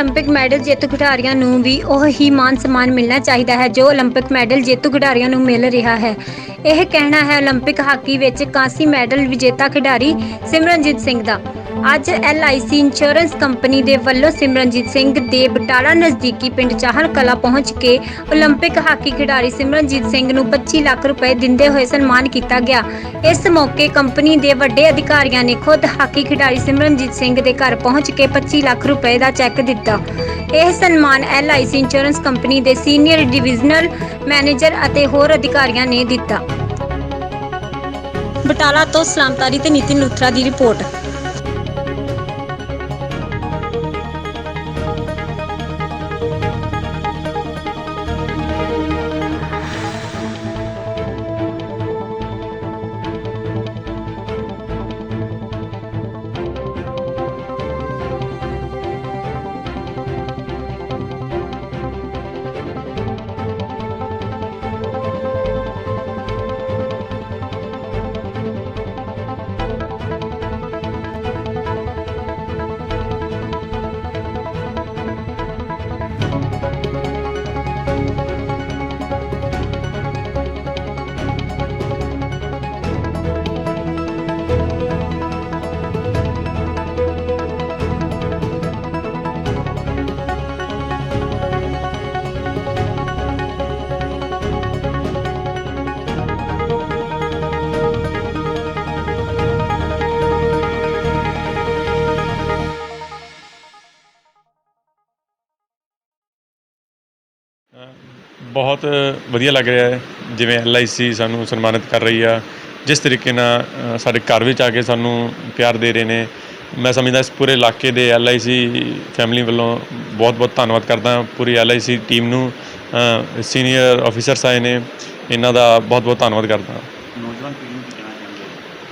Olympic medal जेतू खिडारियों नूं भी ही मान सम्मान मिलना चाहिए है जो ओलंपिक मैडल जेतू खिडारियों नूं मिल रहा है। यह कहना है ओलंपिक हाकी विच कांसी मैडल विजेता खिडारी सिमरनजीत सिंह दा। ਅੱਜ LIC इंश्योरेंस कंपनी के वलों सिमरनजीत सिंह के बटाला नज़दीकी पिंड चाहल कला पहुंच के ओलंपिक हाकी खिडारी सिमरनजीत सिंह नूं 25 लाख रुपए दिंदे हुए सन्मान किया गया। इस मौके कंपनी के वड्डे अधिकारियों ने खुद हाकी खिडारी सिमरनजीत सिंह के घर पहुंच के 25 लाख रुपए का चैक दिता। यह सन्मान LIC इंश्योरेंस कंपनी के सीनियर डिविजनल मैनेजर और होर अधिकारियों ने दिता। बटाला तो सलामतारी ते नितिन लुथरा की रिपोर्ट। बहुत वधिया लग रहा है जिवें LIC सानू सन्मानित कर रही है, जिस तरीके नाल साडे घर विच आके सानू प्यार दे रहे हैं। मैं समझदा इस पूरे इलाके दे LIC फैमिली वालों बहुत बहुत धन्नवाद करदा। पूरी LIC टीम नू सीनियर ऑफिसर्स आए ने, इन्हां दा बहुत बहुत धन्नवाद करदा। नौजवान पीढ़ी नूं की कहना चाहुंदे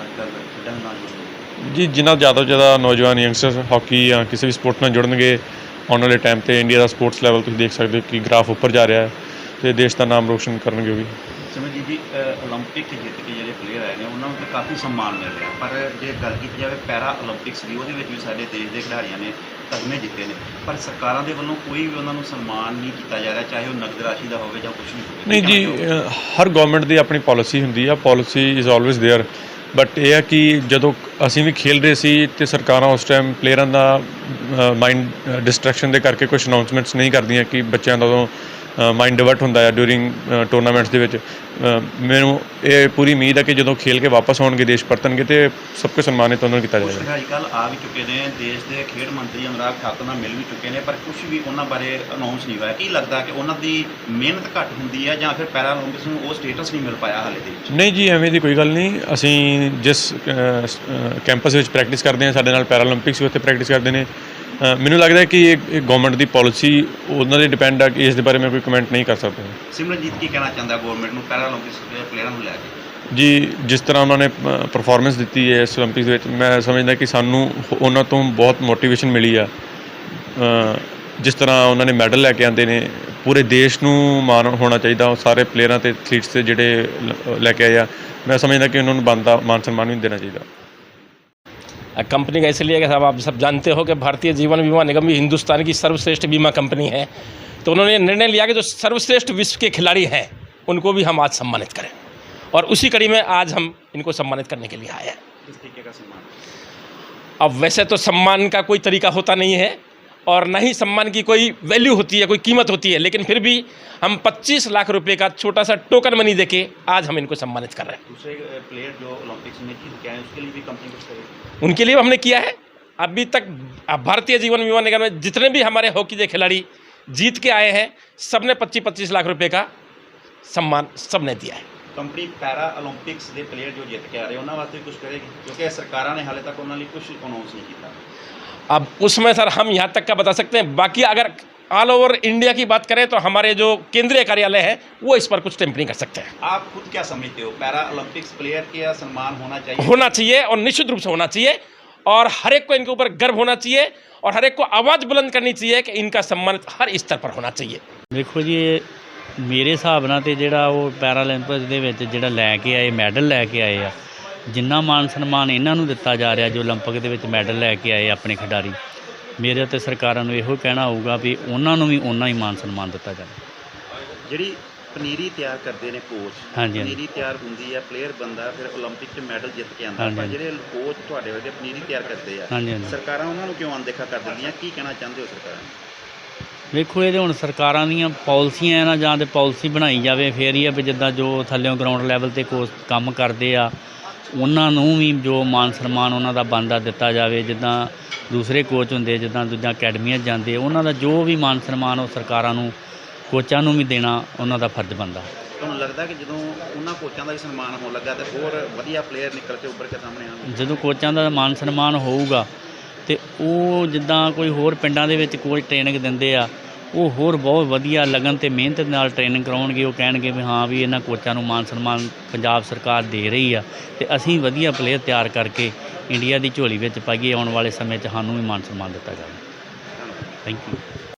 अजकल खेडां नाल जी जिन्ना ज़्यादा तो ज़्यादा नौजवान यंगस्टर्स हॉकी या किसी भी स्पोर्ट्स नाल जुड़नगे आने वाले टाइम ते इंडिया का स्पोर्ट्स लैवल तुसीं देख सकते हो कि ग्राफ उपर जा रहा है तो देश का नाम रोशन करनगे भी। सिमरनजीत जी ओलंपिक जित के ਜਿਹੜੇ ਪਲੇਅਰ ਆਏ ਨੇ ਉਹਨਾਂ ਨੂੰ ਕਾਫੀ सम्मान मिल रहा पर ਜੇ ਗੱਲ ਕੀਤੀ ਜਾਵੇ ਪੈਰਾ ओलंपिक्स ਦੀ ਉਹਦੇ ਵਿੱਚ ਵੀ ਸਾਡੇ ਦੇਸ਼ ਦੇ ਖਿਡਾਰੀਆਂ ਨੇ ਤਗਮੇ ਜਿੱਤੇ ਨੇ ਪਰ ਸਰਕਾਰਾਂ ਦੇ ਵੱਲੋਂ ਕੋਈ ਵੀ ਉਹਨਾਂ ਨੂੰ ਸਨਮਾਨ ਨਹੀਂ ਕੀਤਾ ਜਾ ਰਿਹਾ, ਚਾਹੇ ਉਹ ਨਗਦ ਰਾਸ਼ੀ ਦਾ ਹੋਵੇ ਜਾਂ ਕੁਝ ਵੀ ਹੋਵੇ। नहीं जी हर गवर्नमेंट की अपनी पॉलिसी होंगी है, policy is always there, but यह है कि जदों असीं भी खेल रहे सी ते सरकारां उस टाइम प्लेयरां दा माइंड डिस्ट्रैक्शन दे करके कुछ अनाउंसमेंट्स नहीं करदियां कि बच्चों का माइंड डिवर्ट होंदा है ड्यूरिंग टूरनामेंट्स दे विच। मैनूं ये पूरी उम्मीद है कि जदों खेल के वापस आउणगे देश परतणगे तो सब कुछ सन्मानित उन्होंने किया जाएगा। अजकल आ भी चुके हैं देश के खेड मंत्री अनुराग ठाकुर नाल मिल भी चुके हैं पर कुछ भी उन्होंने बारे अनाउंस नहीं होया। की लगता कि उन्होंने मेहनत घट होंगी है या फिर पैरा ओलंपिक्स में वो स्टेटस नहीं मिल पाया हाले दे? नहीं जी एवें दी कोई गल नहीं। असीं जिस कैंपस विच प्रैक्टिस करते हैं साडे नाल पैरा ओलंपिक्स भी उत्थे प्रैक्टिस करते हैं। मैनूं लगता है कि एक गवर्नमेंट की पॉलिसी उन्होंने डिपेंड है कि इस बारे में कोई कमेंट नहीं कर सकता। सिमरनजीत की कहना चाहता है गवर्नमेंट को पैरा ओलंपिक्स प्लेयरां नूं लैके? जी जिस तरह उन्होंने परफॉर्मेंस दी है इस ओलंपिक्स में, मैं समझदा कि सानू उन्होंने तो बहुत मोटिवेशन मिली है। जिस तरह उन्होंने मैडल लैके आते हैं पूरे देश नूं मान होना चाहिए, सारे प्लेयरां ते एथलीट्स से जिहड़े लैके आए, मैं समझदा कि उन्होंने बनता मान सम्मान भी देना चाहिए। कंपनी का इसलिए कि साहब आप सब जानते हो कि भारतीय जीवन बीमा निगम भी हिंदुस्तान की सर्वश्रेष्ठ बीमा कंपनी है, तो उन्होंने निर्णय लिया कि जो सर्वश्रेष्ठ विश्व के खिलाड़ी हैं उनको भी हम आज सम्मानित करें और उसी कड़ी में आज हम इनको सम्मानित करने के लिए आए हैं। किस तरीके का सम्मान? अब वैसे तो सम्मान का कोई तरीका होता नहीं है और न ही सम्मान की कोई वैल्यू होती है, कोई कीमत होती है, लेकिन फिर भी हम 25 लाख रुपए का छोटा सा टोकन मनी देके आज हम इनको सम्मानित कर रहे हैं। दूसरे प्लेयर जो ओलंपिक्स में जीत के आए उसके लिए भी कंपनी कुछ करेगी? उनके लिए हमने किया है। अभी तक भारतीय जीवन बीमा निगम में जितने भी हमारे हॉकी के खिलाड़ी जीत के आए हैं सबने 25-25 लाख रुपए का सम्मान सबने दिया है। कंपनी पैरा ओलंपिक्स के प्लेयर जो जीत के आ रहे हैं उन्होंने वास्ते कुछ करेगी क्योंकि सरकार ने हाले तक उन्होंने कुछ अनाउंस नहीं किया। अब उसमें सर हम यहाँ तक का बता सकते हैं, बाकी अगर ऑल ओवर इंडिया की बात करें तो हमारे जो केंद्रीय कार्यालय है वो इस पर कुछ टिप्पणी कर सकते हैं। आप खुद क्या समझते हो पैरा ओलंपिक्स प्लेयर का सम्मान होना चाहिए? होना चाहिए और निश्चित रूप से होना चाहिए और हर एक को इनके ऊपर गर्व होना चाहिए और हर एक को आवाज़ बुलंद करनी चाहिए कि इनका सम्मान हर स्तर पर होना चाहिए। देखो जी मेरे हिसाब नाल ते जिहड़ा वो पैरा ओलंपिक्स दे विच जिहड़ा लैके आए मैडल लैके आए आ, जिन्ना मान सन्मान इन्हां नूं दित्ता जा रहा जो ओलंपिक दे विच मैडल लैके आए अपने खिडारी, ਮੇਰੇ ਤੇ ਸਰਕਾਰਾਂ ਨੂੰ ਇਹੋ ਕਹਿਣਾ ਹੋਊਗਾ ਵੀ ਉਹਨਾਂ ਨੂੰ ਵੀ ਓਨਾ ਹੀ ਮਾਨ ਸਨਮਾਨ ਦਿੱਤਾ ਜਾਵੇ। ਜਿਹੜੀ ਪਨੀਰੀ ਤਿਆਰ ਕਰਦੇ ਨੇ ਕੋਚ, ਹਾਂਜੀ, ਹਾਂਜੀ। ਪਨੀਰੀ ਤਿਆਰ ਹੁੰਦੀ ਹੈ, ਪਲੇਅਰ ਬੰਦਾ ਫਿਰ 올림픽 'ਚ ਮੈਡਲ ਜਿੱਤ ਕੇ ਆਉਂਦਾ, ਹਾਂਜੀ, ਪਰ ਹਾਂਜੀ। ਜਿਹੜੇ ਕੋਚ ਤੁਹਾਡੇ ਵਰਗੇ ਪਨੀਰੀ ਤਿਆਰ ਕਰਦੇ ਆ, ਹਾਂਜੀ, ਹਾਂਜੀ। ਸਰਕਾਰਾਂ ਉਹਨਾਂ ਨੂੰ ਕਿਉਂ ਅਣਦੇਖਾ ਕਰ ਦਿੰਦੀਆਂ? ਕੀ ਕਹਿਣਾ ਚਾਹੁੰਦੇ ਹੋ ਸਰਕਾਰਾਂ ਨੂੰ? ਵੇਖੋ ਇਹਦੇ ਹੁਣ ਸਰਕਾਰਾਂ ਦੀਆਂ ਪਾਲਿਸੀਆਂ ਨਾ, ਜਾਂ ਤੇ ਪਾਲਿਸੀ ਬਣਾਈ ਜਾਵੇ ਫਿਰ ਹੀ ਆ ਵੀ ਜਿੱਦਾਂ ਜੋ ਥੱਲਿਓਂ ਗਰਾਊਂਡ ਲੈਵਲ ਤੇ ਕੋਚ ਕੰਮ ਕਰਦੇ ਆ ਉਹਨਾਂ ਨੂੰ ਵੀ ਜੋ ਮਾਨ ਸਨਮਾਨ ਉਹਨਾਂ ਦਾ ਬਣਦਾ ਦਿੱਤਾ ਜਾਵੇ। ਜਿੱਦਾਂ ਦੂਸਰੇ ਕੋਚ ਹੁੰਦੇ, ਜਿੱਦਾਂ ਦੂਜਾ ਅਕੈਡਮੀਆਂ 'ਚ ਜਾਂਦੇ, ਉਹਨਾਂ ਦਾ ਜੋ ਵੀ ਮਾਨ ਸਨਮਾਨ ਉਹ ਸਰਕਾਰਾਂ ਨੂੰ ਕੋਚਾਂ ਨੂੰ ਵੀ ਦੇਣਾ ਉਹਨਾਂ ਦਾ ਫਰਜ਼ ਬਣਦਾ। ਤੁਹਾਨੂੰ ਲੱਗਦਾ ਕਿ ਜਦੋਂ ਉਹਨਾਂ ਕੋਚਾਂ ਦਾ ਵੀ ਸਨਮਾਨ ਹੋਣ ਲੱਗਾ ਤੇ ਹੋਰ ਵਧੀਆ ਪਲੇਅਰ ਨਿਕਲ ਕੇ ਉੱਭਰ ਕੇ ਸਾਹਮਣੇ ਆਉਣਗੇ? ਜਦੋਂ ਕੋਚਾਂ ਦਾ ਮਾਨ ਸਨਮਾਨ ਹੋਊਗਾ ਤੇ ਉਹ ਜਿੱਦਾਂ ਕੋਈ ਹੋਰ ਪਿੰਡਾਂ ਦੇ ਵਿੱਚ ਕੋਚ ਟ੍ਰੇਨਿੰਗ ਦਿੰਦੇ ਆ, ਉਹ ਹੋਰ ਬਹੁਤ ਵਧੀਆ ਲਗਨ ਤੇ ਮਿਹਨਤ ਨਾਲ ਟ੍ਰੇਨਿੰਗ ਕਰਾਉਣਗੇ। ਉਹ ਕਹਿਣਗੇ ਵੀ ਹਾਂ ਵੀ ਇਹਨਾਂ ਕੋਚਾਂ ਨੂੰ ਮਾਨ ਸਨਮਾਨ ਪੰਜਾਬ ਸਰਕਾਰ ਦੇ ਰਹੀ ਆ ਤੇ ਅਸੀਂ ਵਧੀਆ ਪਲੇਅਰ ਤਿਆਰ ਕਰਕੇ ਇੰਡੀਆ ਦੀ ਝੋਲੀ ਵਿੱਚ ਪਾਈਏ। ਆਉਣ ਵਾਲੇ ਸਮੇਂ 'ਚ ਸਾਨੂੰ ਵੀ ਮਾਨ ਸਨਮਾਨ ਦਿੱਤਾ ਜਾਵੇ। Thank you.